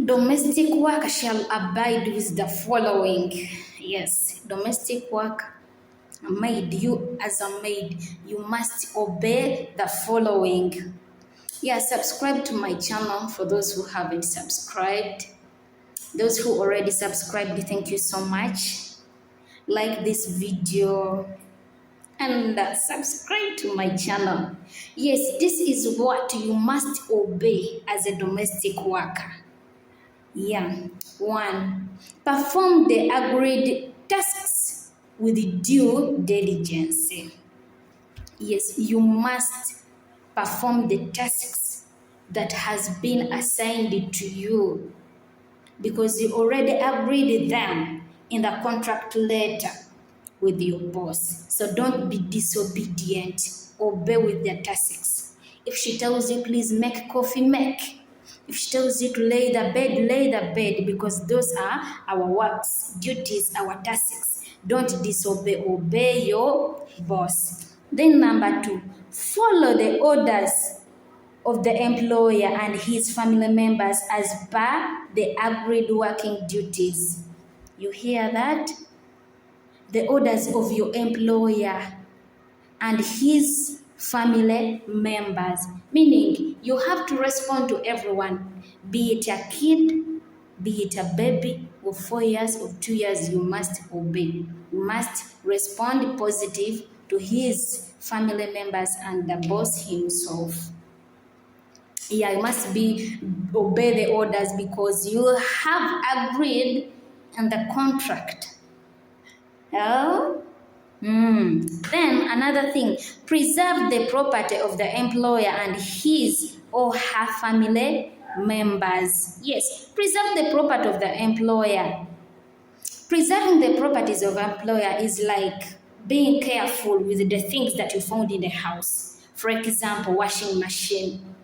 Domestic work shall abide with the following. Yes, domestic work, maid, you as a maid, you must obey the following. Yeah, subscribe to my channel for those who haven't subscribed. Those who already subscribed, thank you so much. Like this video and subscribe to my channel. Yes, this is what you must obey as a domestic worker. Yeah. 1. Perform the agreed tasks with due diligence. Yes, you must perform the tasks that has been assigned to you because you already agreed them in the contract letter with your boss. So don't be disobedient. Obey with the tasks. If she tells you, please make coffee, make. If she tells you to lay the bed, because those are our works, duties, our tasks. Don't disobey, obey your boss. Then number 2, follow the orders of the employer and his family members as per the agreed working duties. You hear that? The orders of your employer and his family members, meaning you have to respond to everyone, be it a kid, be it a baby of 4 years or 2 years, you must obey. You must respond positive to his family members and the boss himself. Yeah, you must obey the orders because you have agreed on the contract. Oh? Then another thing, preserve the property of the employer and his or her family members. Yes, preserve the property of the employer. Preserving the properties of employer is like being careful with the things that you found in the house. For example, washing machine.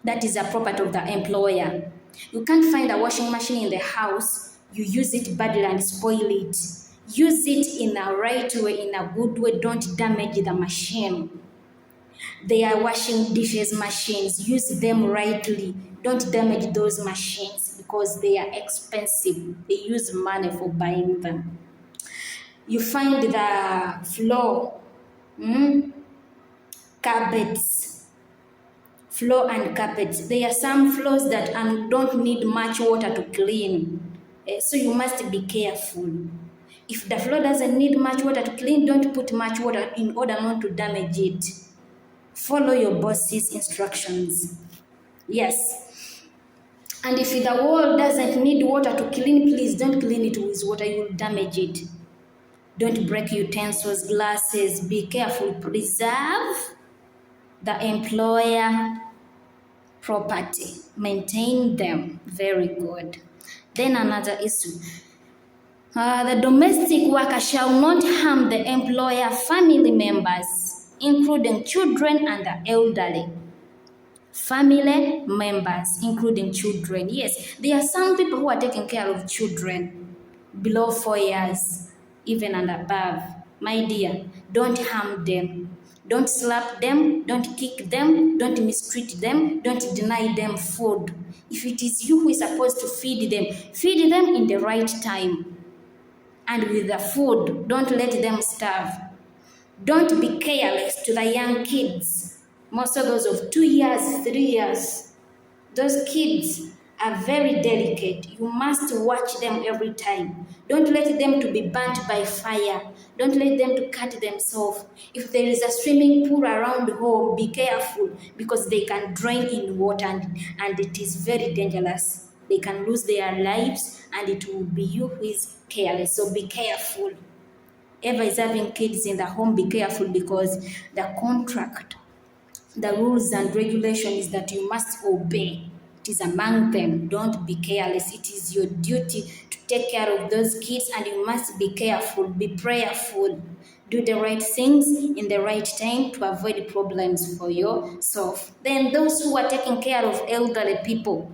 That is a property of the employer. You can't find a washing machine in the house, you use it badly and spoil it. Use it in a right way, in a good way. Don't damage the machine. They are washing dishes machines. Use them rightly. Don't damage those machines because they are expensive. They use money for buying them. You find the floor, carpets, floor and carpets. There are some floors that don't need much water to clean. So you must be careful. If the floor doesn't need much water to clean, don't put much water in order not to damage it. Follow your boss's instructions. Yes. And if the wall doesn't need water to clean, please don't clean it with water, you will damage it. Don't break utensils, glasses. Be careful. Preserve the employer property. Maintain them. Very good. Then another issue. The domestic worker shall not harm the employer family members, including children and the elderly. Family members, including children. Yes, there are some people who are taking care of children below 4 years, even and above. My dear, don't harm them. Don't slap them, don't kick them, don't mistreat them, don't deny them food. If it is you who is supposed to feed them in the right time. And with the food, don't let them starve. Don't be careless to the young kids. Most of those of 2 years, 3 years. Those kids are very delicate. You must watch them every time. Don't let them to be burnt by fire. Don't let them to cut themselves. If there is a swimming pool around home, be careful because they can drain in water and it is very dangerous. They can lose their lives and it will be you who is careless. So be careful. Ever is having kids in the home, be careful because the contract, the rules and regulation is that you must obey. It is among them. Don't be careless. It is your duty to take care of those kids and you must be careful, be prayerful. Do the right things in the right time to avoid problems for yourself. Then those who are taking care of elderly people,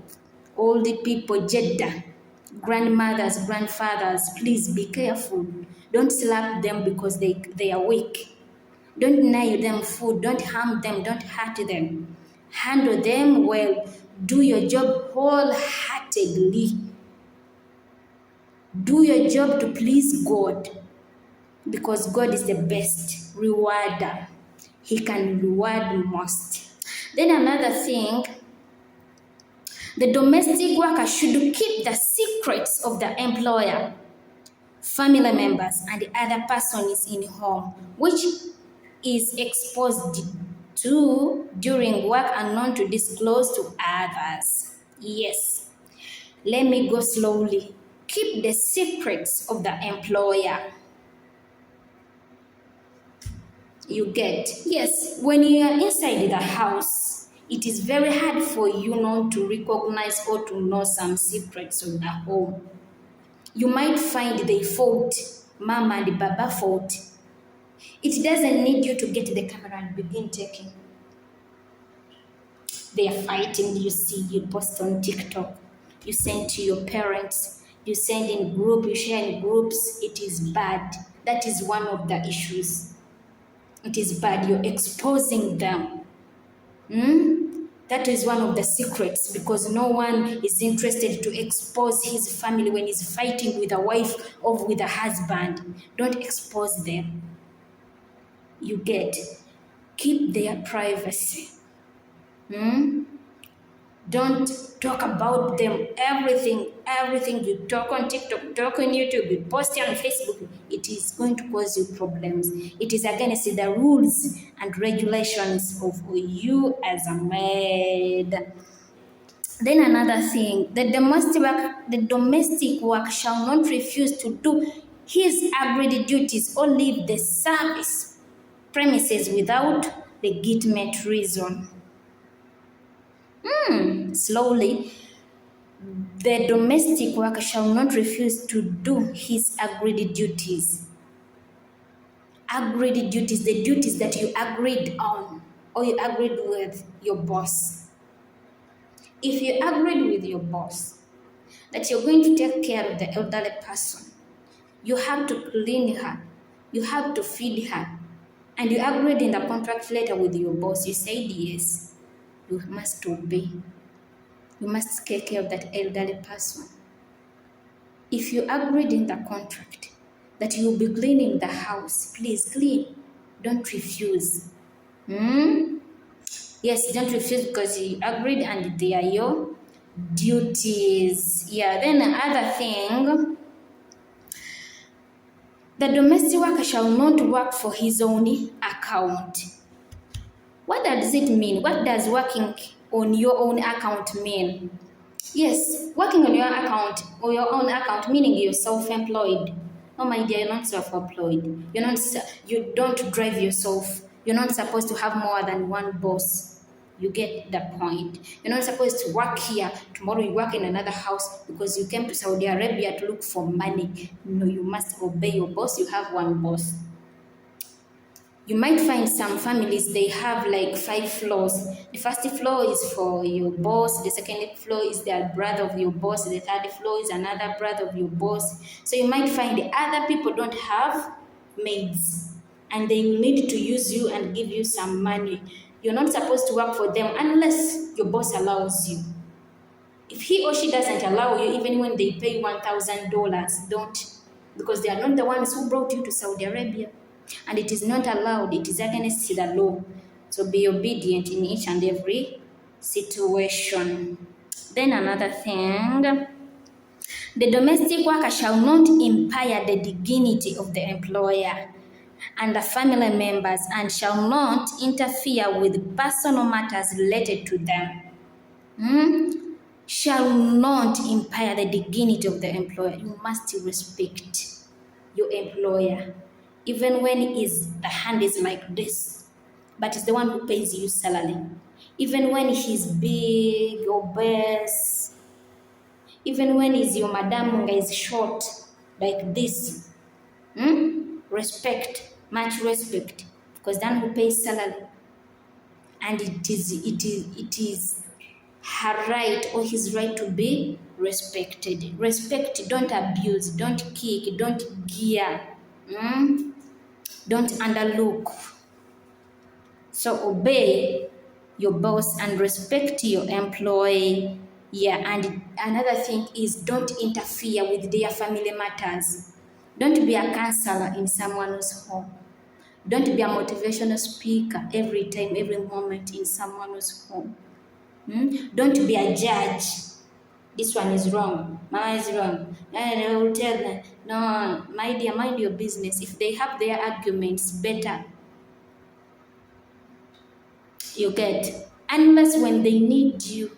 old people, Jeddah, grandmothers, grandfathers, please be careful. Don't slap them because they are weak. Don't deny them food. Don't harm them. Don't hurt them. Handle them well. Do your job wholeheartedly. Do your job to please God, because God is the best rewarder. He can reward most. Then another thing, the domestic worker should keep the secrets of the employer, family members, and the other person is in home, which is exposed to during work and not to disclose to others. Yes. Let me go slowly. Keep the secrets of the employer. You get? Yes, when you are inside the house, it is very hard for you not to recognize or to know some secrets of the home. You might find they fought, mama and baba fought. It doesn't need you to get the camera and begin taking. They are fighting, you see, you post on TikTok, you send to your parents, you send in group, you share in groups. It is bad. That is one of the issues. It is bad. You're exposing them. That is one of the secrets, because no one is interested to expose his family when he's fighting with a wife or with a husband. Don't expose them. You get? Keep their privacy. Don't talk about them. Everything you talk on TikTok, talk on YouTube, you post on Facebook, it is going to cause you problems. It is against the rules and regulations of you as a maid. Then another thing, the domestic work shall not refuse to do his agreed duties or leave the service premises without legitimate reason. Slowly, the domestic worker shall not refuse to do his agreed duties. Agreed duties, the duties that you agreed on or you agreed with your boss. If you agreed with your boss that you're going to take care of the elderly person, you have to clean her, you have to feed her, and you agreed in the contract letter with your boss, you said yes, you must obey. You must take care of that elderly person. If you agreed in the contract that you will be cleaning the house, please clean. Don't refuse. Yes, don't refuse, because you agreed and they are your duties. Yeah, then another thing, the domestic worker shall not work for his own account. What does it mean? What does working on your own account mean? Yes, working on your account or your own account, meaning you're self-employed. Oh my dear, you're not self-employed. You don't drive yourself. You're not supposed to have more than one boss. You get the point. You're not supposed to work here. Tomorrow you work in another house because you came to Saudi Arabia to look for money. No, you must obey your boss. You have one boss. You might find some families, they have like 5 floors. The first floor is for your boss, the second floor is the brother of your boss, the third floor is another brother of your boss. So you might find the other people don't have maids and they will need to use you and give you some money. You're not supposed to work for them unless your boss allows you. If he or she doesn't allow you, even when they pay $1,000, don't, because they are not the ones who brought you to Saudi Arabia. And it is not allowed. It is against the law. So be obedient in each and every situation. Then another thing, the domestic worker shall not impair the dignity of the employer and the family members and shall not interfere with personal matters related to them. Shall not impair the dignity of the employer. You must respect your employer. Even when the hand is like this, but it's the one who pays you salary. Even when he's big, obese, even when your madam is short, like this. Respect, much respect, because the one who pays salary. And it is her right or his right to be respected. Respect, don't abuse, don't kick, don't gear. Don't underlook. So obey your boss and respect your employee. Yeah, and another thing is don't interfere with their family matters. Don't be a counselor in someone's home. Don't be a motivational speaker every time, every moment in someone's home. Don't be a judge. This one is wrong. Mama is wrong. And I will tell them, no, my dear, mind your business. If they have their arguments, better you get. Unless when they need you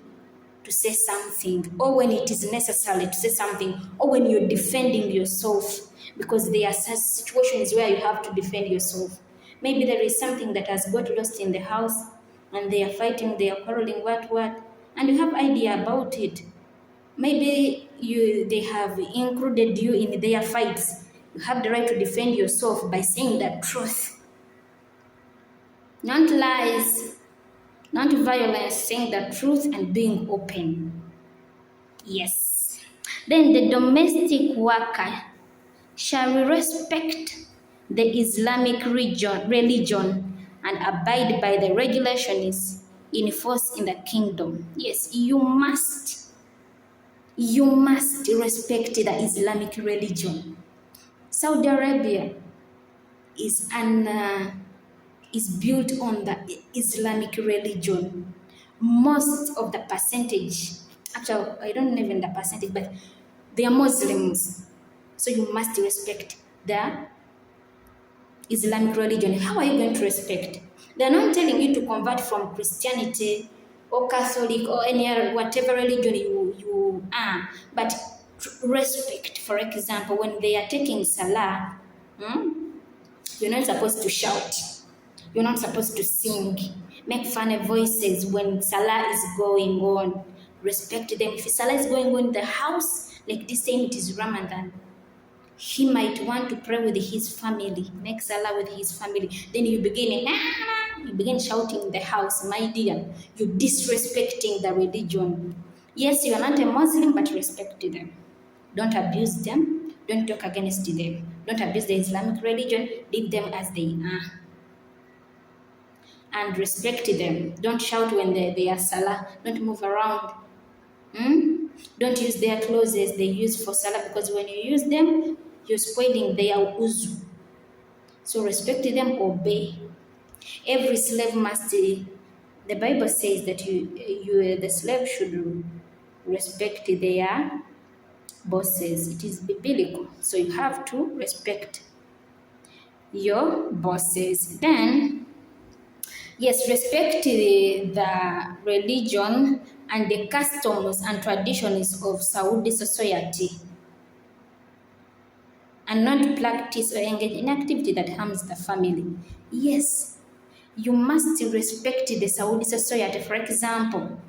to say something, or when it is necessary to say something, or when you're defending yourself, because there are such situations where you have to defend yourself. Maybe there is something that has got lost in the house, and they are fighting, they are quarreling, what, and you have idea about it. Maybe they have included you in their fights. You have the right to defend yourself by saying the truth, not lies, not violence, saying the truth and being open. Yes. Then the domestic worker shall respect the Islamic religion and abide by the regulations in force in the kingdom. Yes, you must respect the Islamic religion. Saudi Arabia is built on the Islamic religion. Most of the percentage, actually, I don't know even the percentage, but they are Muslims. So you must respect the Islamic religion. How are you going to respect? They are not telling you to convert from Christianity or Catholic or any other, whatever religion you are, but respect. For example, when they are taking Salah, you're not supposed to shout. You're not supposed to sing, make funny voices when Salah is going on. Respect them. If Salah is going on in the house, like this time it is Ramadan, he might want to pray with his family, make Salah with his family. Then you begin shouting in the house, my dear, you're disrespecting the religion. Yes, you are not a Muslim, but respect them. Don't abuse them. Don't talk against them. Don't abuse the Islamic religion. Leave them as they are. And respect them. Don't shout when they are Salah. Don't move around. Don't use their clothes they use for Salah, because when you use them, you're spoiling their uzu. So respect them, obey. Every slave must, the Bible says that the slave should respect their bosses. It is biblical. So you have to respect your bosses. Then, yes, respect the religion and the customs and traditions of Saudi society, and not practice or engage in activity that harms the family. Yes, you must respect the Saudi society. For example,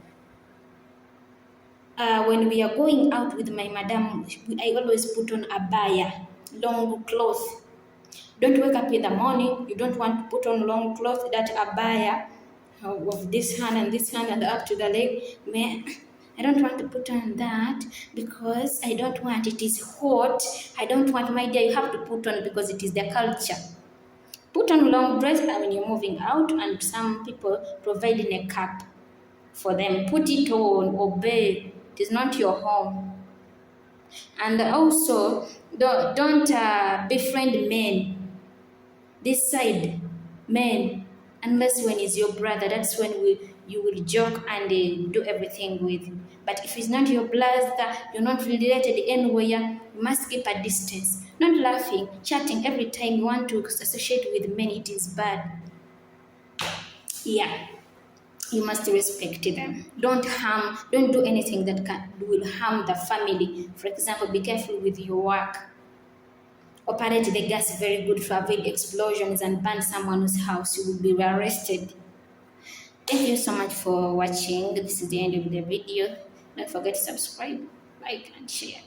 when we are going out with my madam, I always put on a abaya, long cloth. Don't wake up in the morning, you don't want to put on long cloth, that abaya of this hand and up to the leg. I don't want to put on that because I don't want, it is hot. I don't want, my dear, you have to put on because it is their culture. Put on long dress when you're moving out, and some people providing a cap for them. Put it on, obey. It is not your home. And also, don't befriend men. This side, men, unless when it's your brother, that's when you will joke and do everything with. But if it's not your brother, you're not related anywhere, you must keep a distance. Not laughing, chatting every time you want to associate with men, it is bad. Yeah, you must respect them. Don't do anything that will harm the family. For example, be careful with your work. Operate the gas very good to avoid explosions and burn someone's house. You will be arrested. Thank you so much for watching. This is the end of the video. Don't forget to subscribe, like, and share.